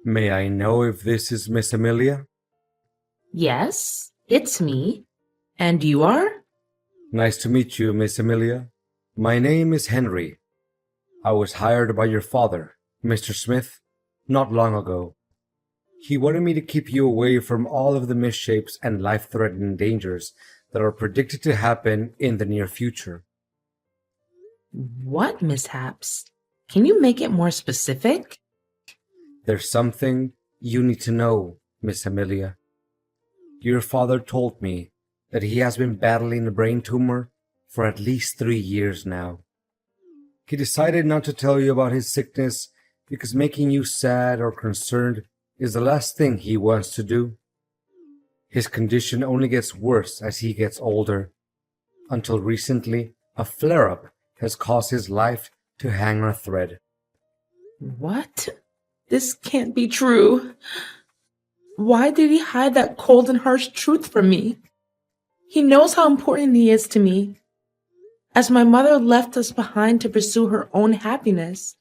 May I know if this is Miss Amelia? Yes, it's me. And you are? Nice to meet you, Miss Amelia. My name is Henry. I was hired by your father, Mr. Smith, not long ago. He wanted me to keep you away from all of the misshapes and life-threatening dangers that are predicted to happen in the near future. What mishaps? Can you make it more specific? There's something you need to know, Miss Amelia. Your father told me that he has been battling a brain tumor for at least 3 years now. He decided not to tell you about his sickness because making you sad or concerned is the last thing he wants to do. His condition only gets worse as he gets older. Until recently, a flare-up has caused his life to hang on a thread. What? This can't be true. Why did he hide that cold and harsh truth from me? He knows how important he is to me. As my mother left us behind to pursue her own happiness,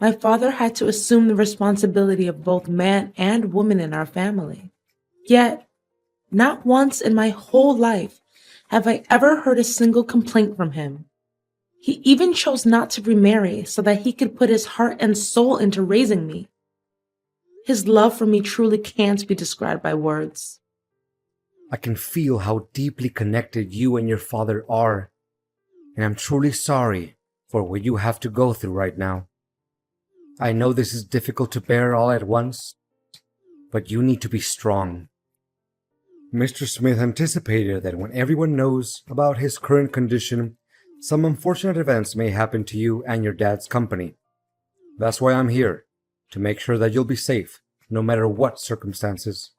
my father had to assume the responsibility of both man and woman in our family. Yet, not once in my whole life have I ever heard a single complaint from him. He even chose not to remarry so that he could put his heart and soul into raising me. His love for me truly can't be described by words. I can feel how deeply connected you and your father are, and I'm truly sorry for what you have to go through right now. I know this is difficult to bear all at once, but you need to be strong. Mr. Smith anticipated that when everyone knows about his current condition, some unfortunate events may happen to you and your dad's company. That's why I'm here, to make sure that you'll be safe, no matter what circumstances.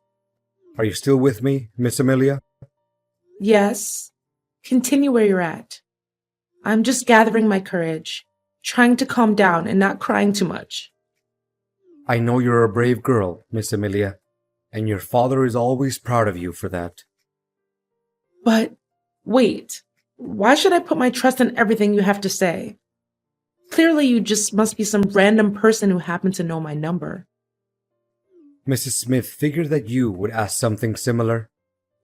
Are you still with me, Miss Amelia? Yes, continue where you're at. I'm just gathering my courage, trying to calm down and not crying too much. I know you're a brave girl, Miss Amelia, and your father is always proud of you for that. But wait, why should I put my trust in everything you have to say? Clearly, you just must be some random person who happened to know my number. Mrs. Smith figured that you would ask something similar.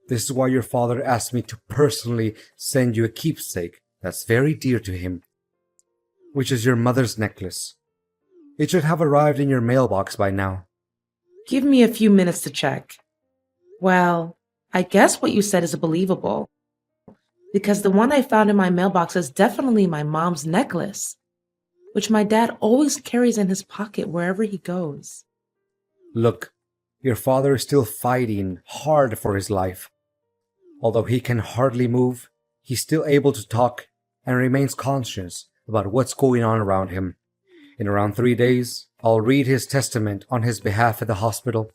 This is why your father asked me to personally send you a keepsake that's very dear to him, which is your mother's necklace. It should have arrived in your mailbox by now. Give me a few minutes to check. Well, I guess what you said is believable, because the one I found in my mailbox is definitely my mom's necklace, which my dad always carries in his pocket wherever he goes. Look, your father is still fighting hard for his life. Although he can hardly move, he's still able to talk and remains conscious about what's going on around him. In around 3 days, I'll read his testament on his behalf at the hospital.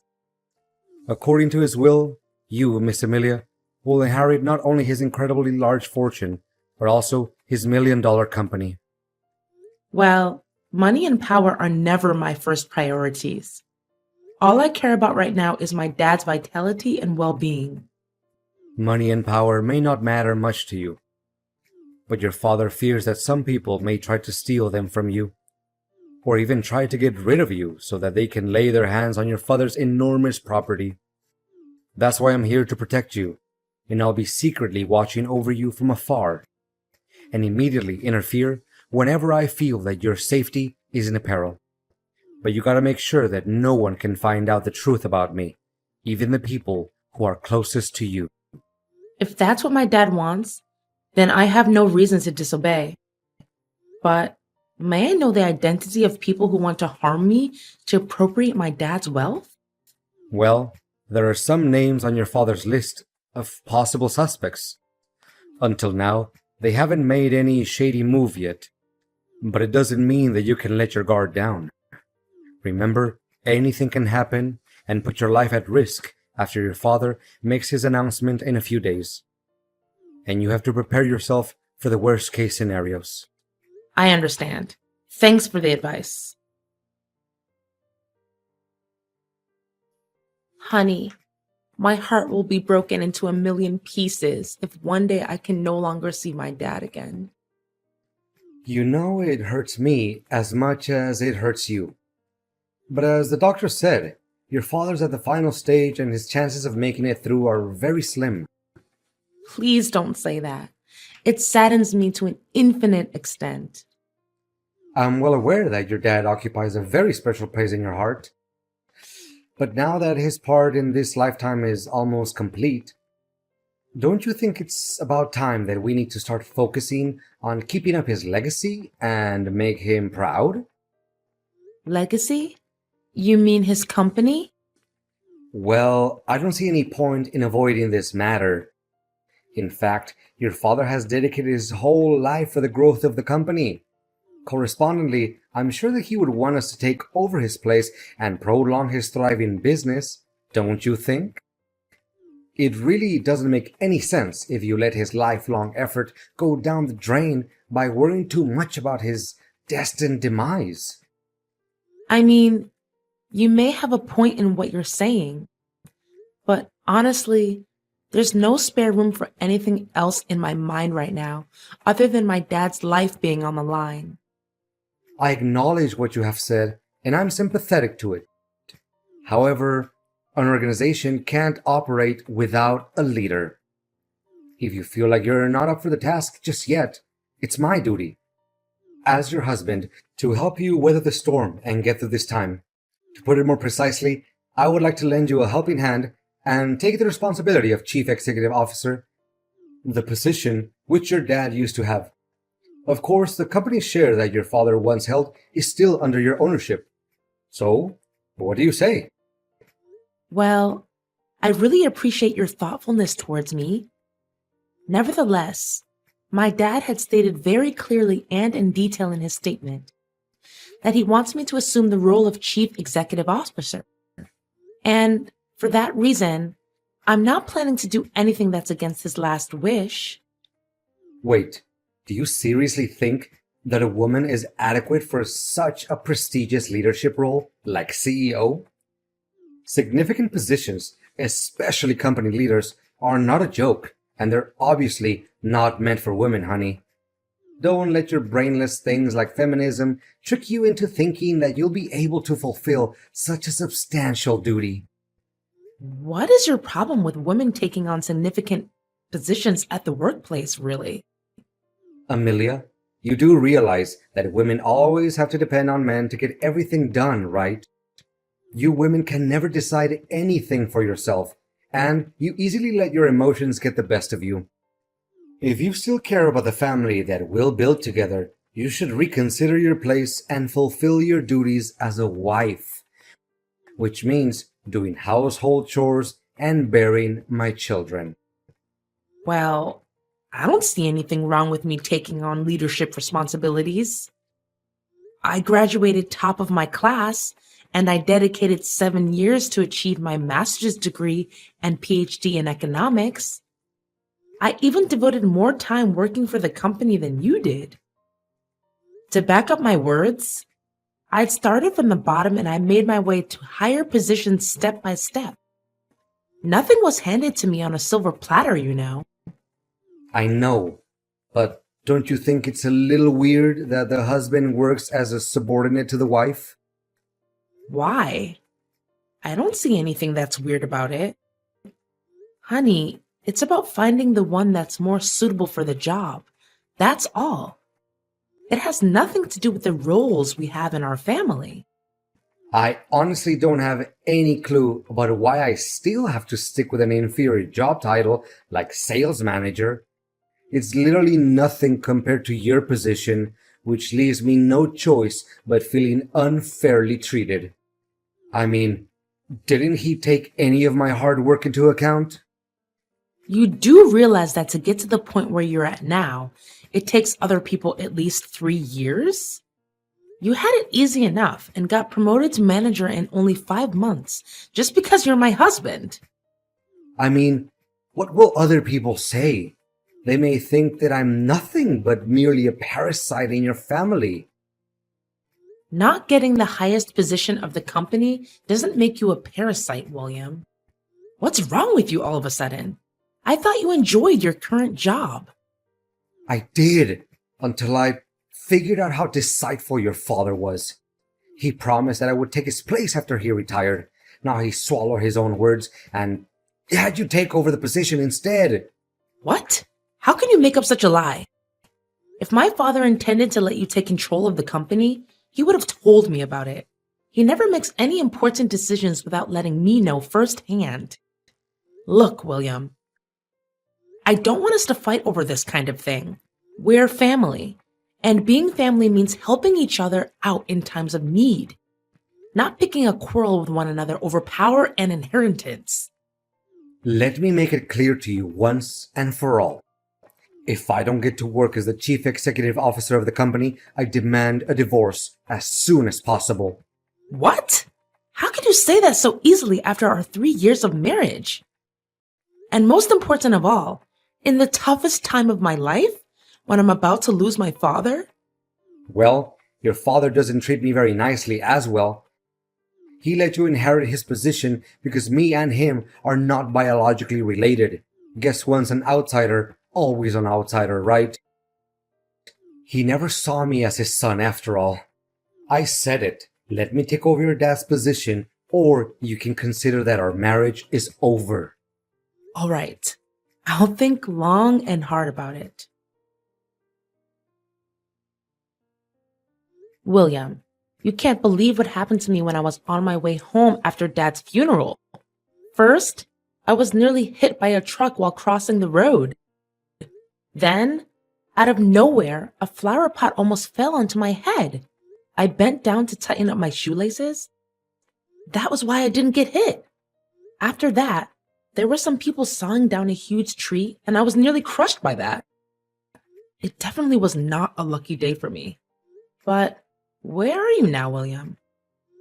According to his will, you, Miss Amelia, will inherit not only his incredibly large fortune, but also his $1 million company. Well, money and power are never my first priorities. All I care about right now is my dad's vitality and well-being. Money and power may not matter much to you, but your father fears that some people may try to steal them from you, or even try to get rid of you so that they can lay their hands on your father's enormous property. That's why I'm here to protect you, and I'll be secretly watching over you from afar, and immediately interfere whenever I feel that your safety is in peril. But you gotta make sure that no one can find out the truth about me, even the people who are closest to you. If that's what my dad wants, then I have no reason to disobey. But may I know the identity of people who want to harm me to appropriate my dad's wealth? Well, there are some names on your father's list of possible suspects. Until now, they haven't made any shady move yet, but it doesn't mean that you can let your guard down. Remember, anything can happen and put your life at risk after your father makes his announcement in a few days. And you have to prepare yourself for the worst case scenarios. I understand. Thanks for the advice. Honey, my heart will be broken into a million pieces if one day I can no longer see my dad again. You know it hurts me as much as it hurts you. But as the doctor said, your father's at the final stage and his chances of making it through are very slim. Please don't say that. It saddens me to an infinite extent. I'm well aware that your dad occupies a very special place in your heart. But now that his part in this lifetime is almost complete, don't you think it's about time that we need to start focusing on keeping up his legacy and make him proud? Legacy? You mean his company? Well, I don't see any point in avoiding this matter. In fact, your father has dedicated his whole life for the growth of the company. Correspondingly, I'm sure that he would want us to take over his place and prolong his thriving business, don't you think? It really doesn't make any sense if you let his lifelong effort go down the drain by worrying too much about his destined demise. I mean, you may have a point in what you're saying, but honestly, there's no spare room for anything else in my mind right now other than my dad's life being on the line. I acknowledge what you have said, and I'm sympathetic to it. However, an organization can't operate without a leader. If you feel like you're not up for the task just yet, it's my duty, as your husband, to help you weather the storm and get through this time. To put it more precisely, I would like to lend you a helping hand and take the responsibility of Chief Executive Officer, the position which your dad used to have. Of course, the company's share that your father once held is still under your ownership. So, what do you say? Well, I really appreciate your thoughtfulness towards me. Nevertheless, my dad had stated very clearly and in detail in his statement that he wants me to assume the role of Chief Executive Officer. And for that reason, I'm not planning to do anything that's against his last wish. Wait, do you seriously think that a woman is adequate for such a prestigious leadership role like CEO? Significant positions, especially company leaders, are not a joke, and they're obviously not meant for women, honey. Don't let your brainless things like feminism trick you into thinking that you'll be able to fulfill such a substantial duty. What is your problem with women taking on significant positions at the workplace, really? Amelia, you do realize that women always have to depend on men to get everything done, right? You women can never decide anything for yourself, and you easily let your emotions get the best of you. If you still care about the family that we'll build together, you should reconsider your place and fulfill your duties as a wife, which means doing household chores and bearing my children. Well, I don't see anything wrong with me taking on leadership responsibilities. I graduated top of my class, and I dedicated 7 years to achieve my master's degree and PhD in economics. I even devoted more time working for the company than you did. To back up my words, I'd started from the bottom and I made my way to higher positions step by step. Nothing was handed to me on a silver platter, you know. I know, but don't you think it's a little weird that the husband works as a subordinate to the wife? Why? I don't see anything that's weird about it. Honey, it's about finding the one that's more suitable for the job. That's all. It has nothing to do with the roles we have in our family. I honestly don't have any clue about why I still have to stick with an inferior job title like sales manager. It's literally nothing compared to your position, which leaves me no choice but feeling unfairly treated. I mean, didn't he take any of my hard work into account? You do realize that to get to the point where you're at now, it takes other people at least 3 years? You had it easy enough and got promoted to manager in only 5 months just because you're my husband. I mean, what will other people say? They may think that I'm nothing but merely a parasite in your family. Not getting the highest position of the company doesn't make you a parasite, William. What's wrong with you all of a sudden? I thought you enjoyed your current job. I did, until I figured out how deceitful your father was. He promised that I would take his place after he retired. Now he swallowed his own words and had you take over the position instead. What? How can you make up such a lie? If my father intended to let you take control of the company, he would have told me about it. He never makes any important decisions without letting me know firsthand. Look, William, I don't want us to fight over this kind of thing. We're family, and being family means helping each other out in times of need, not picking a quarrel with one another over power and inheritance. Let me make it clear to you once and for all. If I don't get to work as the chief executive officer of the company, I demand a divorce as soon as possible. What? How could you say that so easily after our 3 years of marriage? And most important of all, in the toughest time of my life, when I'm about to lose my father? Well, your father doesn't treat me very nicely as well. He let you inherit his position because me and him are not biologically related. Guess once an outsider, always an outsider, right? He never saw me as his son after all. I said it. Let me take over your dad's position, or you can consider that our marriage is over. All right. I'll think long and hard about it. William, you can't believe what happened to me when I was on my way home after Dad's funeral. First, I was nearly hit by a truck while crossing the road. Then, out of nowhere, a flower pot almost fell onto my head. I bent down to tighten up my shoelaces. That was why I didn't get hit. After that, there were some people sawing down a huge tree, and I was nearly crushed by that. It definitely was not a lucky day for me. But where are you now, William?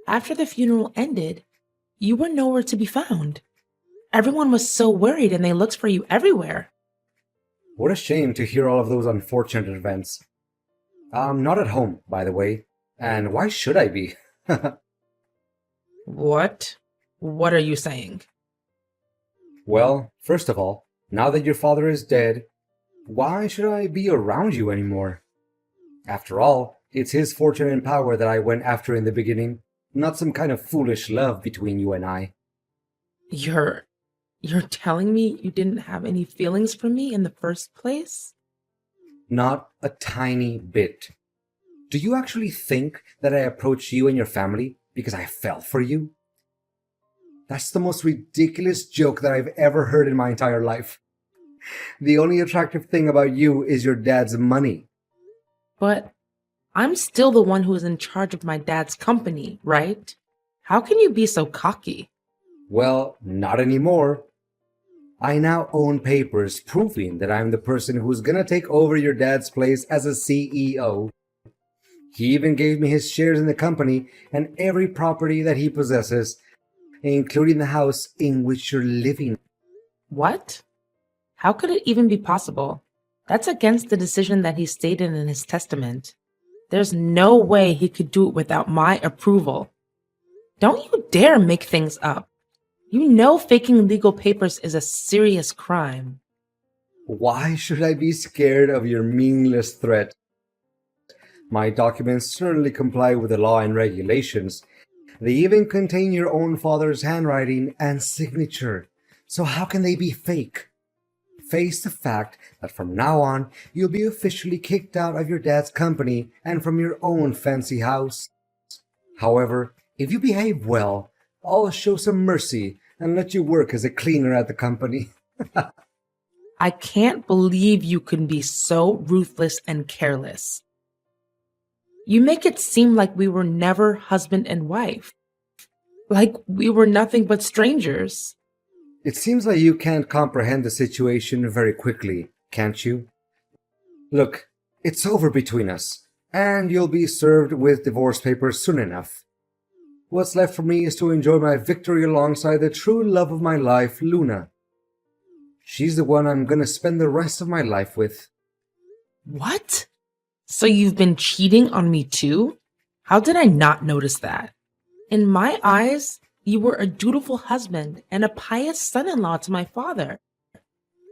After the funeral ended, you were nowhere to be found. Everyone was so worried and they looked for you everywhere. What a shame to hear all of those unfortunate events. I'm not at home, by the way. And why should I be? What? What are you saying? Well, first of all, now that your father is dead, why should I be around you anymore? After all, it's his fortune and power that I went after in the beginning, not some kind of foolish love between you and I. You're telling me you didn't have any feelings for me in the first place? Not a tiny bit. Do you actually think that I approached you and your family because I fell for you? That's the most ridiculous joke that I've ever heard in my entire life. The only attractive thing about you is your dad's money. But I'm still the one who is in charge of my dad's company, right? How can you be so cocky? Well, not anymore. I now own papers proving that I'm the person who's gonna take over your dad's place as a CEO. He even gave me his shares in the company and every property that he possesses, including the house in which you're living. What? How could it even be possible? That's against the decision that he stated in his testament. There's no way he could do it without my approval. Don't you dare make things up. You know faking legal papers is a serious crime. Why should I be scared of your meaningless threat? My documents certainly comply with the law and regulations. They even contain your own father's handwriting and signature. So how can they be fake? Face the fact that from now on, you'll be officially kicked out of your dad's company and from your own fancy house. However, if you behave well, I'll show some mercy and let you work as a cleaner at the company. I can't believe you can be so ruthless and careless. You make it seem like we were never husband and wife. Like we were nothing but strangers. It seems like you can't comprehend the situation very quickly, can't you? Look, it's over between us, and you'll be served with divorce papers soon enough. What's left for me is to enjoy my victory alongside the true love of my life, Luna. She's the one I'm gonna spend the rest of my life with. What? So you've been cheating on me too? How did I not notice that? In my eyes, you were a dutiful husband and a pious son-in-law to my father.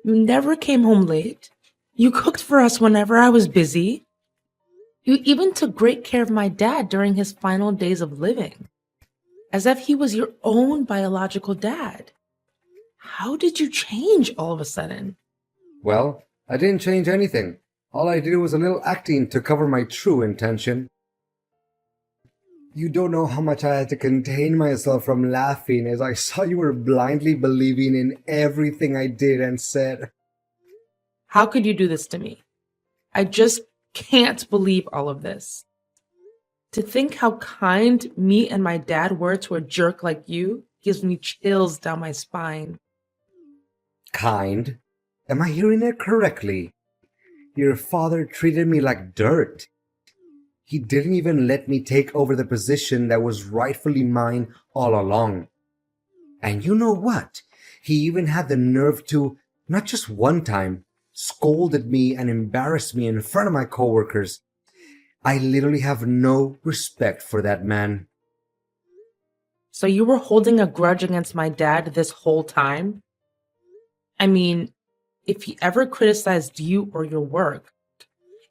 You never came home late. You cooked for us whenever I was busy. You even took great care of my dad during his final days of living, as if he was your own biological dad. How did you change all of a sudden? Well, I didn't change anything. All I did was a little acting to cover my true intention. You don't know how much I had to contain myself from laughing as I saw you were blindly believing in everything I did and said. How could you do this to me? I just can't believe all of this. To think how kind me and my dad were to a jerk like you gives me chills down my spine. Kind? Am I hearing it correctly? Your father treated me like dirt. He didn't even let me take over the position that was rightfully mine all along. And you know what? He even had the nerve to, not just one time, scolded me and embarrassed me in front of my coworkers. I literally have no respect for that man. So you were holding a grudge against my dad this whole time? I mean, if he ever criticized you or your work,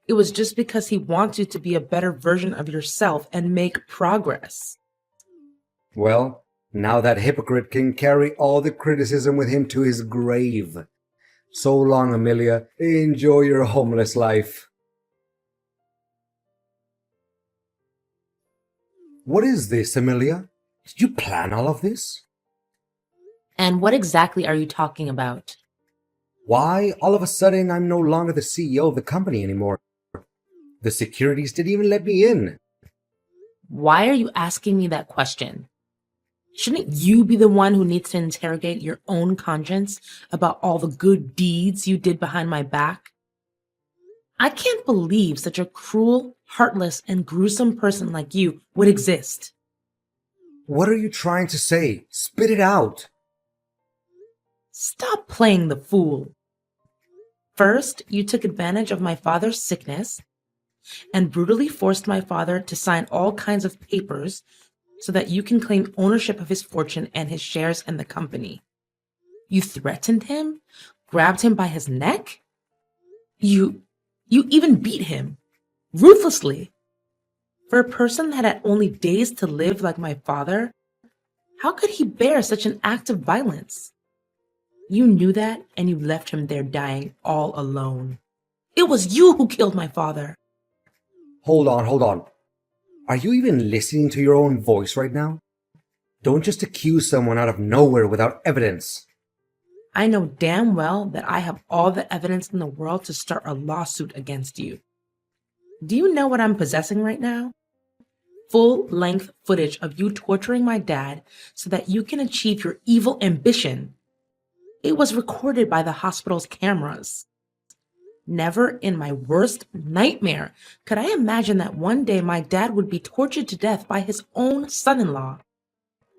it was just because he wants you to be a better version of yourself and make progress. Well, now that hypocrite can carry all the criticism with him to his grave. So long, Amelia. Enjoy your homeless life. What is this, Amelia? Did you plan all of this? And what exactly are you talking about? Why, all of a sudden, I'm no longer the CEO of the company anymore. The securities didn't even let me in. Why are you asking me that question? Shouldn't you be the one who needs to interrogate your own conscience about all the good deeds you did behind my back? I can't believe such a cruel, heartless, and gruesome person like you would exist. What are you trying to say? Spit it out. Stop playing the fool. First, you took advantage of my father's sickness and brutally forced my father to sign all kinds of papers so that you can claim ownership of his fortune and his shares in the company. You threatened him, grabbed him by his neck. You even beat him, ruthlessly. For a person that had only days to live like my father, how could he bear such an act of violence? You knew that, and you left him there dying all alone. It was you who killed my father. Hold on. Are you even listening to your own voice right now? Don't just accuse someone out of nowhere without evidence. I know damn well that I have all the evidence in the world to start a lawsuit against you. Do you know what I'm possessing right now? Full-length footage of you torturing my dad so that you can achieve your evil ambition. It was recorded by the hospital's cameras. Never in my worst nightmare could I imagine that one day my dad would be tortured to death by his own son-in-law.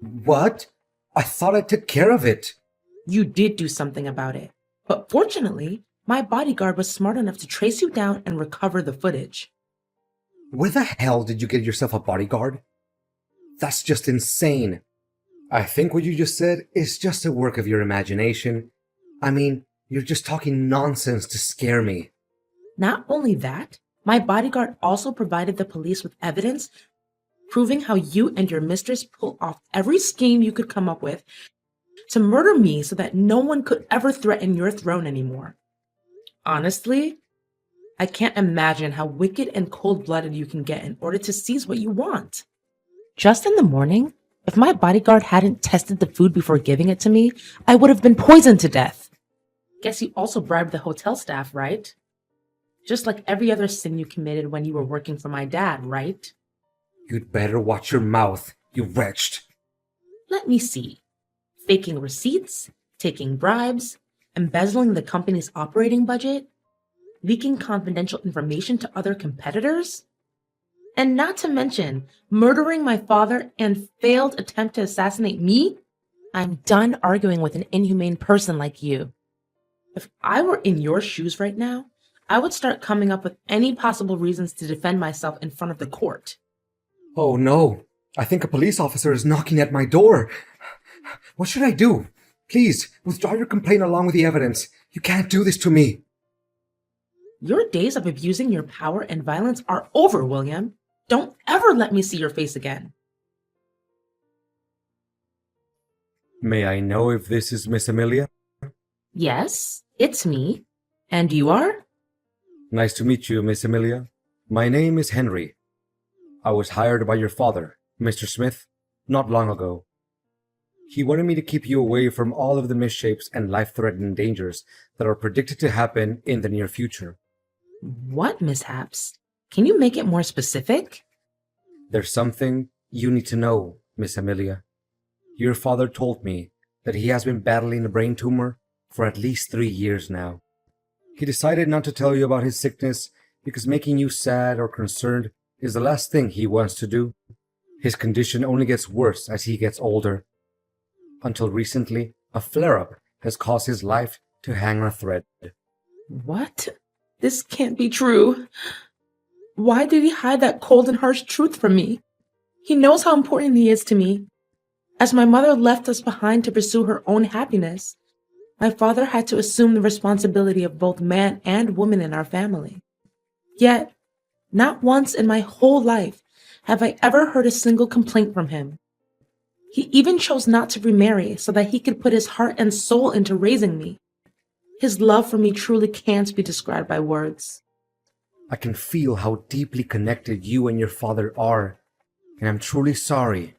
What? I thought I took care of it. You did do something about it. But fortunately, my bodyguard was smart enough to trace you down and recover the footage. Where the hell did you get yourself a bodyguard? That's just insane. I think what you just said is just a work of your imagination. I mean, you're just talking nonsense to scare me. Not only that, my bodyguard also provided the police with evidence proving how you and your mistress pulled off every scheme you could come up with to murder me so that no one could ever threaten your throne anymore. Honestly, I can't imagine how wicked and cold-blooded you can get in order to seize what you want. Just in the morning, if my bodyguard hadn't tested the food before giving it to me, I would have been poisoned to death. Guess you also bribed the hotel staff, right? Just like every other sin you committed when you were working for my dad, right? You'd better watch your mouth, you wretched. Let me see. Faking receipts, taking bribes, embezzling the company's operating budget, leaking confidential information to other competitors, and not to mention murdering my father and failed attempt to assassinate me? I'm done arguing with an inhumane person like you. If I were in your shoes right now, I would start coming up with any possible reasons to defend myself in front of the court. Oh no, I think a police officer is knocking at my door. What should I do? Please, withdraw your complaint along with the evidence. You can't do this to me. Your days of abusing your power and violence are over, William. Don't ever let me see your face again. May I know if this is Miss Amelia? Yes, it's me. And you are? Nice to meet you, Miss Amelia. My name is Henry. I was hired by your father, Mr. Smith, not long ago. He wanted me to keep you away from all of the misshapes and life-threatening dangers that are predicted to happen in the near future. What mishaps? Can you make it more specific? There's something you need to know, Miss Amelia. Your father told me that he has been battling a brain tumor for at least 3 years now. He decided not to tell you about his sickness because making you sad or concerned is the last thing he wants to do. His condition only gets worse as he gets older. Until recently, a flare-up has caused his life to hang on a thread. What? This can't be true. Why did he hide that cold and harsh truth from me? He knows how important he is to me. As my mother left us behind to pursue her own happiness, my father had to assume the responsibility of both man and woman in our family. Yet, not once in my whole life have I ever heard a single complaint from him. He even chose not to remarry so that he could put his heart and soul into raising me. His love for me truly can't be described by words. I can feel how deeply connected you and your father are, and I'm truly sorry